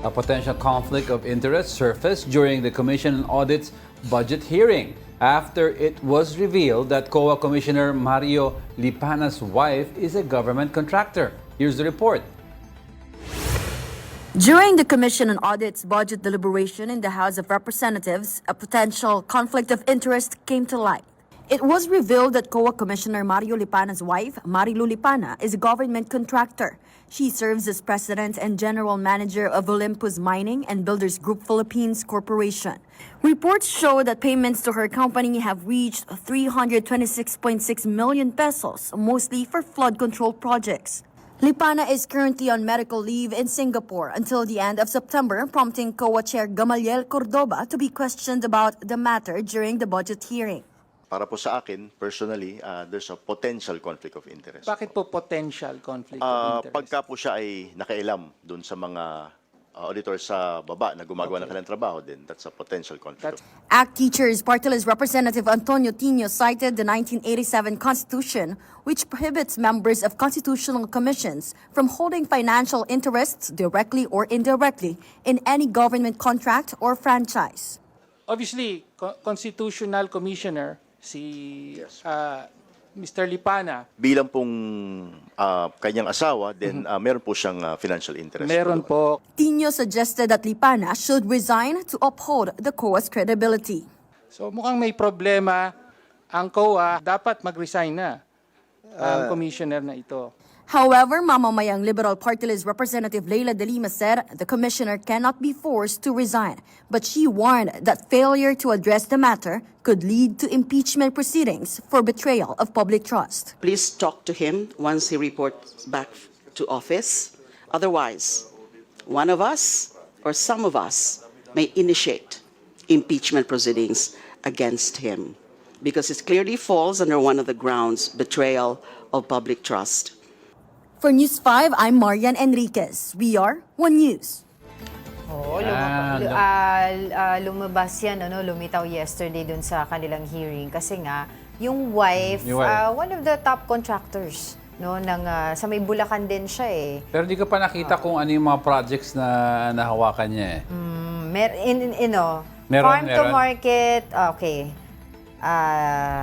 A potential conflict of interest surfaced during the Commission on Audit's budget hearing after it was revealed that COA Commissioner Mario Lipana's wife is a government contractor. Here's the report. During the Commission on Audit's budget deliberation in the House of Representatives, a potential conflict of interest came to light. It was revealed that COA Commissioner Mario Lipana's wife, Marilu Lipana, is a government contractor. She serves as president and general manager of Olympus Mining and Builders Group Philippines Corporation. Reports show that payments to her company have reached 326.6 million pesos, mostly for flood control projects. Lipana is currently on medical leave in Singapore until the end of September, prompting COA Chair Gamaliel Cordoba to be questioned about the matter during the budget hearing. Para po sa akin, personally, there's a potential conflict of interest. Bakit po potential conflict of interest? Pagka po siya ay nakailam dun sa mga auditor sa baba na gumagawa ng kanilang trabaho din, that's a potential conflict. ACT Teachers Party List Representative Antonio Tino cited the 1987 Constitution, which prohibits members of constitutional commissions from holding financial interests directly or indirectly in any government contract or franchise. Obviously, constitutional commissioner, si Mr. Lipana. Bilang pong kanyang asawa, then meron po siyang financial interest. Meron po. Tino suggested that Lipana should resign to uphold the COA's credibility. So mukhang may problema ang COA, dapat mag-resign na ang commissioner na ito. However, Mamamayang Liberal Party List Representative Leila de Lima said the commissioner cannot be forced to resign, but she warned that failure to address the matter could lead to impeachment proceedings for betrayal of public trust. Please talk to him once he reports back to office. Otherwise, one of us or some of us may initiate impeachment proceedings against him because it clearly falls under one of the grounds, betrayal of public trust. For News 5, I'm Marian Enriquez. We are One News. Oo, lumabas yan, lumitaw yesterday dun sa kanilang hearing kasi nga, yung wife, one of the top contractors, sa may Bulacan din siya eh. Pero di ka pa nakita kung ano yung mga projects na nahawakan niya eh. Farm to market, okay.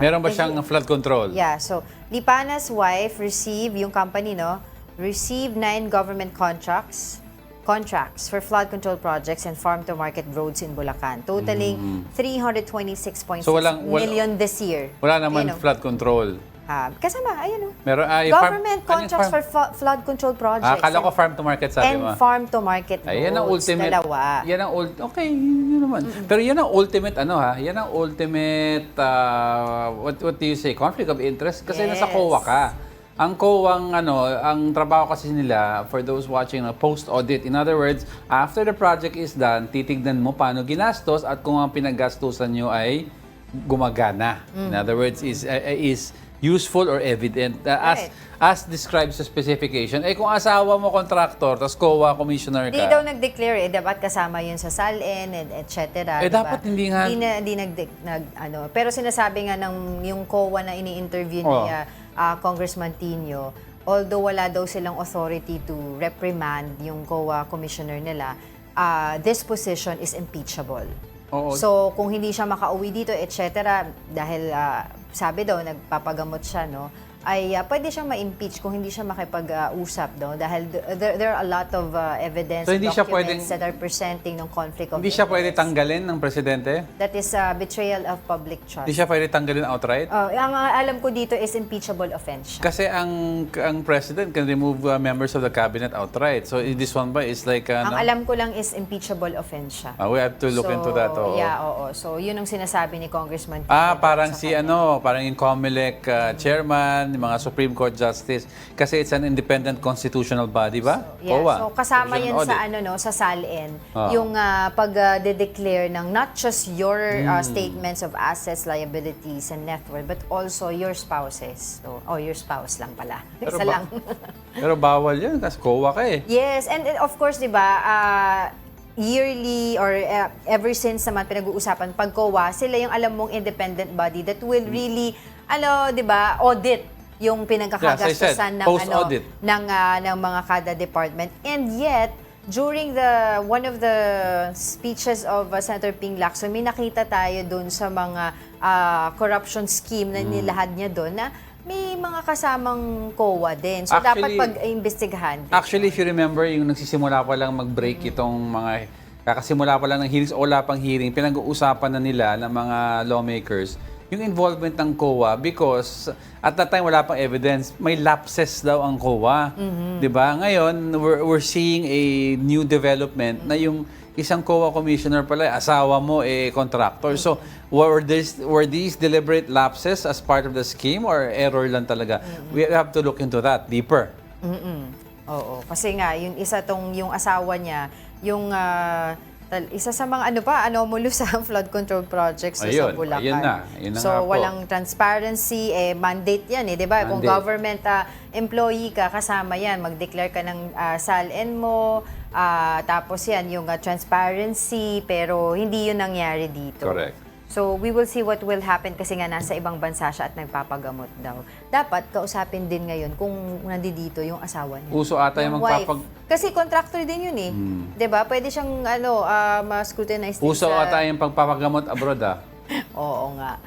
Meron ba siyang flood control? Yeah, so Lipana's wife received, yung company, received 9 government contracts for flood control projects and farm-to-market roads in Bulacan, totaling 326.6 million this year. Wala naman flood control. Kasama, ayun Meron, government contracts for flood control projects. Akala ko farm-to-market sabi mo. And farm-to-market roads, yan ang ultimate, dalawa. Yan ang okay, yun naman. Pero yan ang ultimate, yan ang ultimate, what do you say, conflict of interest? Kasi nasa COA ka. Ang COA, ang trabaho kasi nila, for those watching, post-audit. In other words, after the project is done, titignan mo paano ginastos at kung ang pinaggastusan nyo ay gumagana. In other words, is useful or evident. As described sa specification. Kung asawa mo contractor, tapos COA commissioner ka. Hindi daw nag-declare dapat kasama yun sa SALN, etc. Dapat hindi nga. Pero sinasabi nga ng yung COA na ini-interview niya, Congressman Tino, although wala daw silang authority to reprimand yung COA commissioner nila, this position is impeachable. Oo. So, kung hindi siya makauwi dito, etc., dahil sabi daw, nagpapagamot siya, ay pwede siyang ma-impeach kung hindi siya makipag-usap, dahil there are a lot of evidence, so, documents that are presenting ng conflict of Hindi siya pwede interest. tanggalin ng presidente? That is betrayal of public trust. Hindi siya pwede tanggalin outright? Ang alam ko dito is impeachable offense siya. Kasi ang president can remove members of the cabinet outright. So this one ba is like Ang alam ko lang is impeachable offense siya. we have to look into that. Yeah, oo. So yun ang sinasabi ni Congressman Tino. Parang si parang yung COMELEC chairman, yung mga Supreme Court Justice kasi it's an independent constitutional body ba? So, yeah. COA. So kasama yan Audit. sa SALN, yung pag-declare ng not just your statements of assets, liabilities, and net worth, but also your spouses. So, your spouse lang pala. Pero Isa lang. Pero bawal yan kasi COA ka eh. Yes, and of course, di ba, yearly or ever since naman pinag-uusapan, pag COA, sila yung alam mong independent body that will really, di ba, audit yung pinagkakagastusan ng post-audit. ng mga kada department. And yet, during one of the speeches of Senator Ping Lacson, may nakita tayo doon sa mga corruption scheme na nilahad niya doon na may mga kasamang COA din. So dapat Actually- pag-imbestigahan. Actually, if you remember, yung nagsisimula pa lang mag-break itong mga, kakasimula pa lang ng hearings, o wala pang hearing, pinag-uusapan na nila ng mga lawmakers yung involvement ng COA because at that time wala pang evidence. May lapses daw ang COA. Di ba? Ngayon, we're seeing a new development na yung isang COA commissioner pala, asawa mo, contractor. So, were these deliberate lapses as part of the scheme or error lang talaga? We have to look into that deeper. Oo, kasi nga yung asawa niya, yung isa sa mga anomalous sa flood control projects sa Ayun, Bulacan. ayun na So nga po. walang transparency, mandate 'yan 'di ba? Kung Mandate. government employee ka, kasama 'yan, mag-declare ka ng SALN mo, tapos 'yan yung transparency, pero hindi 'yun nangyari dito. Correct. So, we will see what will happen kasi nga nasa ibang bansa siya at nagpapagamot daw. Dapat kausapin din ngayon kung nandito yung asawa niya. Uso ata yung wife. magpapag... Kasi contractor din yun eh. 'Di ba? Pwede siyang ma-scrutinize din Uso sa... ata yung pagpapagamot abroad, ah. Oo nga.